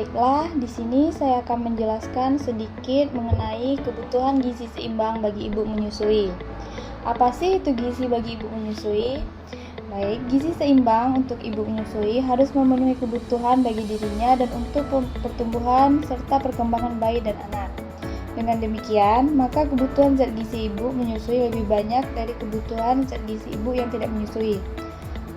Baiklah, di sini saya akan menjelaskan sedikit mengenai kebutuhan gizi seimbang bagi ibu menyusui. Apa sih itu gizi bagi ibu menyusui? Baik, gizi seimbang untuk ibu menyusui harus memenuhi kebutuhan bagi dirinya dan untuk pertumbuhan serta perkembangan bayi dan anak. Dengan demikian, maka kebutuhan zat gizi ibu menyusui lebih banyak dari kebutuhan zat gizi ibu yang tidak menyusui.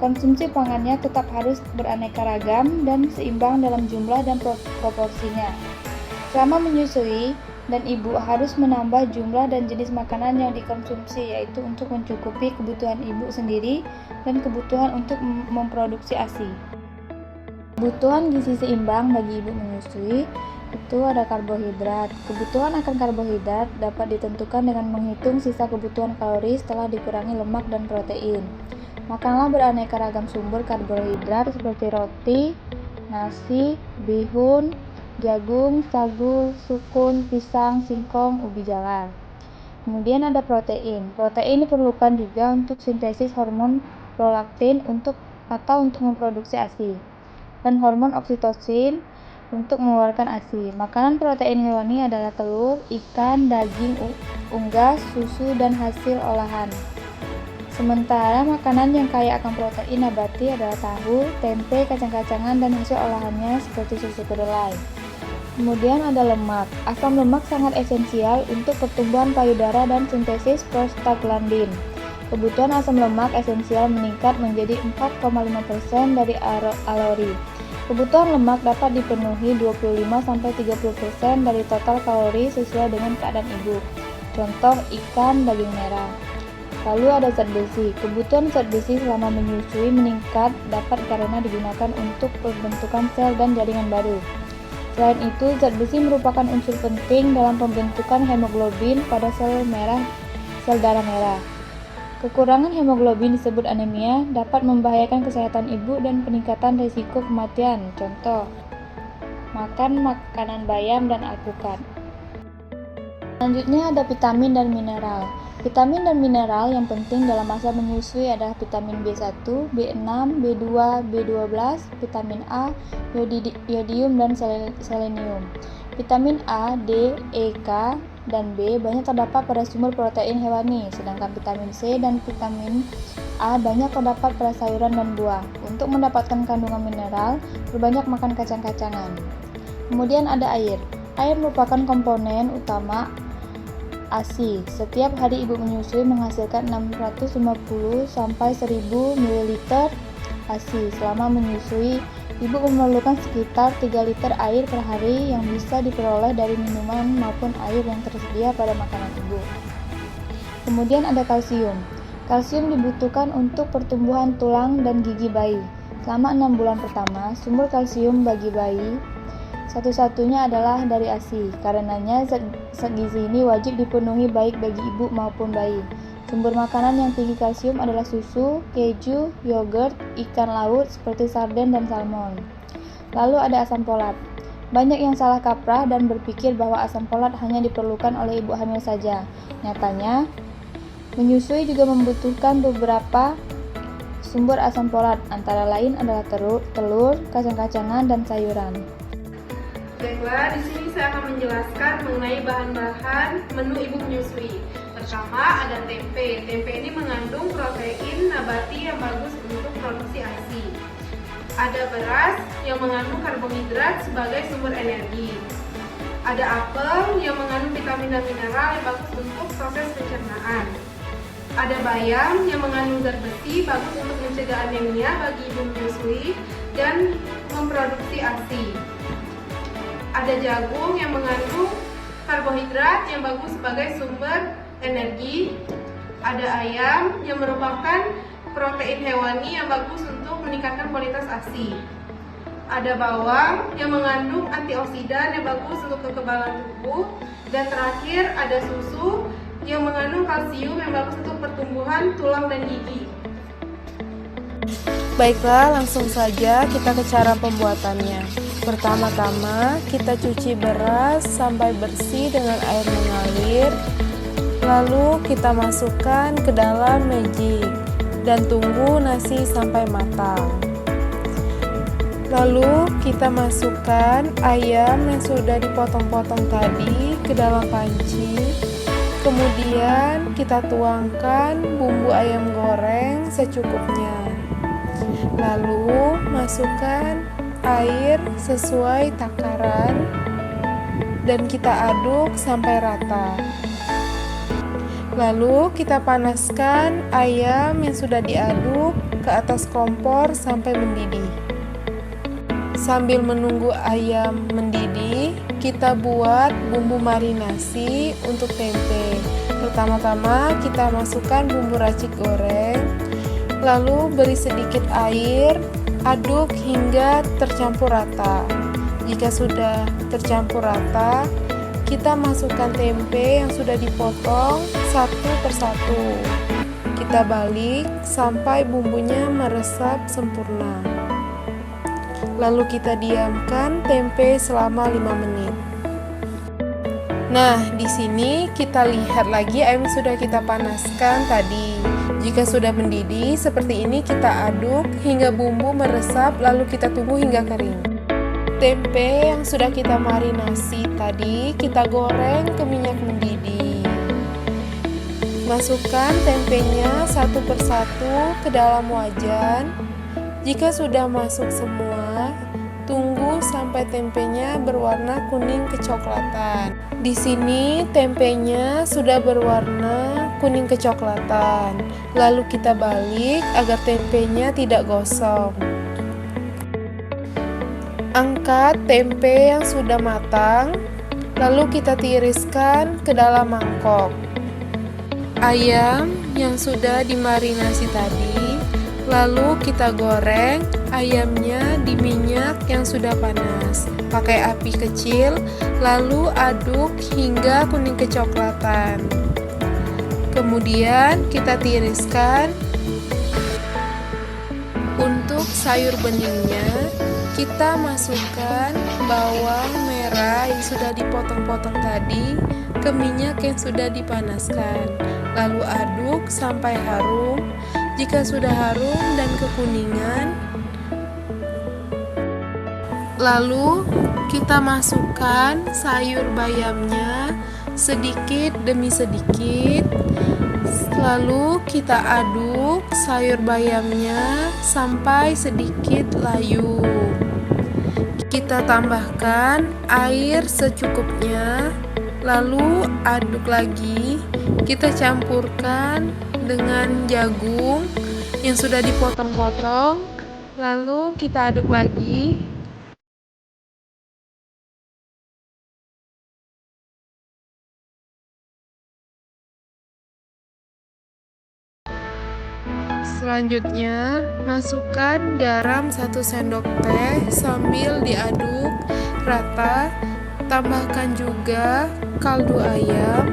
Konsumsi pangannya tetap harus beraneka ragam dan seimbang dalam jumlah dan proporsinya. Selama menyusui, dan ibu harus menambah jumlah dan jenis makanan yang dikonsumsi, yaitu untuk mencukupi kebutuhan ibu sendiri dan kebutuhan untuk memproduksi ASI. Kebutuhan gizi seimbang bagi ibu menyusui itu ada karbohidrat. Kebutuhan akan karbohidrat dapat ditentukan dengan menghitung sisa kebutuhan kalori setelah dikurangi lemak dan protein. Makanlah beraneka ragam sumber karbohidrat seperti roti, nasi, bihun, jagung, sagu, sukun, pisang, singkong, ubi jalar. Kemudian ada protein. Protein diperlukan juga untuk sintesis hormon prolaktin untuk memproduksi ASI dan hormon oksitosin untuk mengeluarkan ASI. Makanan protein hewani adalah telur, ikan, daging, unggas, susu, dan hasil olahan. Sementara makanan yang kaya akan protein nabati adalah tahu, tempe, kacang-kacangan, dan hasil olahannya seperti susu kedelai. Kemudian ada lemak. Asam lemak sangat esensial untuk pertumbuhan payudara dan sintesis prostaglandin. Kebutuhan asam lemak esensial meningkat menjadi 4,5% dari kalori. Kebutuhan lemak dapat dipenuhi 25-30% dari total kalori sesuai dengan keadaan ibu. Contoh ikan, daging merah. Lalu ada zat besi. Kebutuhan zat besi selama menyusui meningkat dapat karena digunakan untuk pembentukan sel dan jaringan baru. Selain itu, zat besi merupakan unsur penting dalam pembentukan hemoglobin pada sel darah merah. Kekurangan hemoglobin disebut anemia, dapat membahayakan kesehatan ibu dan peningkatan risiko kematian. Contoh, makan makanan bayam dan alpukat. Selanjutnya ada vitamin dan mineral. Vitamin dan mineral yang penting dalam masa menyusui adalah vitamin B1, B6, B2, B12, vitamin A, yodium, dan selenium. Vitamin A, D, E, K, dan B banyak terdapat pada sumber protein hewani, sedangkan vitamin C dan vitamin A banyak terdapat pada sayuran dan buah. Untuk mendapatkan kandungan mineral, berbanyak makan kacang-kacangan. Kemudian ada air. Air merupakan komponen utama ASI. Setiap hari ibu menyusui menghasilkan 650 sampai 1000 ml ASI. Selama menyusui, ibu memerlukan sekitar 3 liter air per hari yang bisa diperoleh dari minuman maupun air yang tersedia pada makanan ibu. Kemudian ada kalsium. Kalsium dibutuhkan untuk pertumbuhan tulang dan gigi bayi. Selama 6 bulan pertama, sumber kalsium bagi bayi satu-satunya adalah dari ASI. Karenanya zat gizi ini wajib dipenuhi baik bagi ibu maupun bayi. Sumber makanan yang tinggi kalsium adalah susu, keju, yogurt, ikan laut seperti sarden dan salmon. Lalu ada asam folat. Banyak yang salah kaprah dan berpikir bahwa asam folat hanya diperlukan oleh ibu hamil saja. Nyatanya, menyusui juga membutuhkan beberapa sumber asam folat, antara lain adalah telur, kacang-kacangan, dan sayuran. Baiklah, di sini saya akan menjelaskan mengenai bahan-bahan menu ibu menyusui. Pertama ada tempe. Tempe ini mengandung protein nabati yang bagus untuk produksi ASI. Ada beras yang mengandung karbohidrat sebagai sumber energi. Ada apel yang mengandung vitamin dan mineral yang bagus untuk proses pencernaan. Ada bayam yang mengandung zat besi bagus untuk mencegah anemia bagi ibu menyusui dan memproduksi ASI. Ada jagung yang mengandung karbohidrat yang bagus sebagai sumber energi. Ada ayam yang merupakan protein hewani yang bagus untuk meningkatkan kualitas ASI. Ada bawang yang mengandung antioksidan yang bagus untuk kekebalan tubuh. Dan terakhir ada susu yang mengandung kalsium yang bagus untuk pertumbuhan tulang dan gigi. Baiklah, langsung saja kita ke cara pembuatannya. Pertama-tama, kita cuci beras sampai bersih dengan air mengalir. Lalu kita masukkan ke dalam magic dan tunggu nasi sampai matang. Lalu kita masukkan masukkan ayam yang sudah dipotong-potong tadi ke dalam panci. Kemudian kita tuangkan bumbu ayam goreng secukupnya. Lalu masukkan air sesuai takaran dan kita aduk sampai rata. Lalu kita panaskan ayam yang sudah diaduk ke atas kompor sampai mendidih. Sambil menunggu ayam mendidih, kita buat bumbu marinasi untuk tempe. Pertama-tama kita masukkan bumbu racik goreng, lalu beri sedikit air, aduk hingga tercampur rata. Jika sudah tercampur rata, kita masukkan tempe yang sudah dipotong satu persatu. Kita balik sampai bumbunya meresap sempurna. Lalu kita diamkan tempe selama 5 menit. Nah, di sini kita lihat lagi ayam yang sudah kita panaskan tadi. Jika sudah mendidih seperti ini, kita aduk hingga bumbu meresap, lalu kita tunggu hingga kering. Tempe yang sudah kita marinasi tadi, kita goreng ke minyak mendidih. Masukkan tempenya satu persatu ke dalam wajan. Jika sudah masuk semua, tunggu sampai tempenya berwarna kuning kecoklatan. Di sini tempenya sudah berwarna kuning kecoklatan. Lalu kita balik agar tempenya tidak gosong. Angkat tempe yang sudah matang, lalu kita tiriskan ke dalam mangkok. Ayam yang sudah dimarinasi tadi, lalu kita goreng ayamnya di minyak yang sudah panas. Pakai api kecil, lalu aduk hingga kuning kecoklatan. Kemudian kita tiriskan. Untuk sayur beningnya, kita masukkan bawang merah yang sudah dipotong-potong tadi ke minyak yang sudah dipanaskan. Lalu aduk sampai harum. Jika sudah harum dan kekuningan, lalu kita masukkan sayur bayamnya sedikit demi sedikit. Lalu kita aduk sayur bayamnya sampai sedikit layu. Kita tambahkan air secukupnya, lalu aduk lagi. Kita campurkan dengan jagung yang sudah dipotong-potong, lalu kita aduk lagi. Selanjutnya, masukkan garam 1 sendok teh sambil diaduk rata. Tambahkan juga kaldu ayam,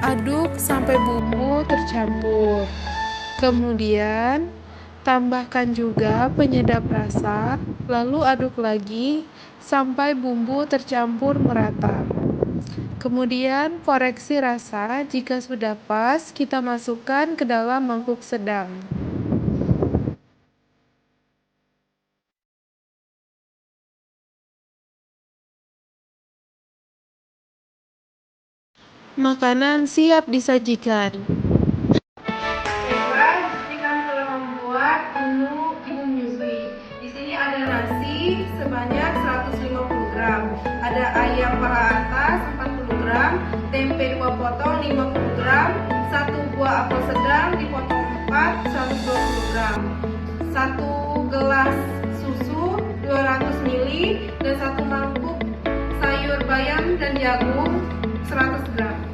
aduk sampai bumbu tercampur. Kemudian, tambahkan juga penyedap rasa, lalu aduk lagi sampai bumbu tercampur merata. Kemudian, koreksi rasa. Jika sudah pas, kita masukkan ke dalam mangkuk sedang. Makanan siap disajikan. Baiklah, di sini kami telah membuat menu ibu menyusui. Di sini ada nasi sebanyak 150 gram, ada ayam paha atas 40 gram, tempe 2 potong 50 gram, 1 buah apel sedang dipotong 4 120 gram, 1 gelas susu 200 ml, dan 1 mangkuk sayur bayam dan jagung 100 gram.